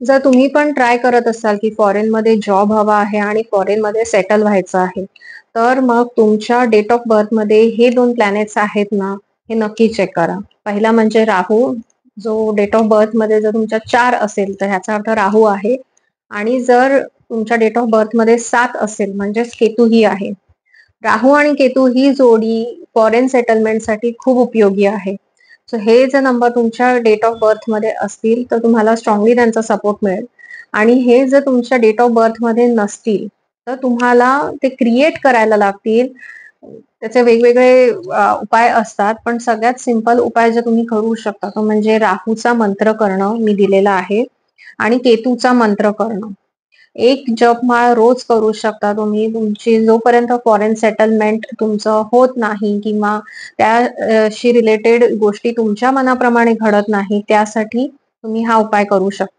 जर तुम्ही पण ट्राय करत असाल, की फॉरेनमध्ये जॉब हवा आहे आणि फॉरेनमध्ये सेटल व्हायचं आहे, तर मग तुमच्या डेट ऑफ बर्थमध्ये हे 2 प्लॅनेट्स आहेत ना, हे नक्की चेक करा. पहिला म्हणजे राहू, जो डेट ऑफ बर्थमध्ये जर तुमच्या 4 असेल, तर ह्याचा अर्थ राहू आहे आणि जर तुमच्या डेट ऑफ बर्थमध्ये 7 असेल, म्हणजेच केतूही आहे. राहू आणि केतू ही जोडी फॉरेन सेटलमेंटसाठी खूप उपयोगी आहे. सो हे जर नंबर तुमच्या डेट ऑफ बर्थमध्ये असतील, तर तुम्हाला स्ट्रॉंगली त्यांचा सपोर्ट मिळेल आणि हे जर तुमच्या डेट ऑफ बर्थमध्ये नसतील, तर तुम्हाला ते क्रिएट करायला लागतील. त्याचे वेगवेगळे उपाय असतात, पण सगळ्यात सिंपल उपाय जो तुम्ही करू शकता, तो म्हणजे राहूचा मंत्र करणं मी दिलेला आहे आणि केतूचा मंत्र करणं. एक जपमाळ रोज करू शकता तुम्ही. तुमची जोपर्यंत फॉरेन सेटलमेंट तुमचं होत नाही किंवा शी रिलेटेड गोष्टी तुमच्या मनाप्रमाणे घडत नाही, त्यासाठी तुम्ही हा उपाय करू शकता.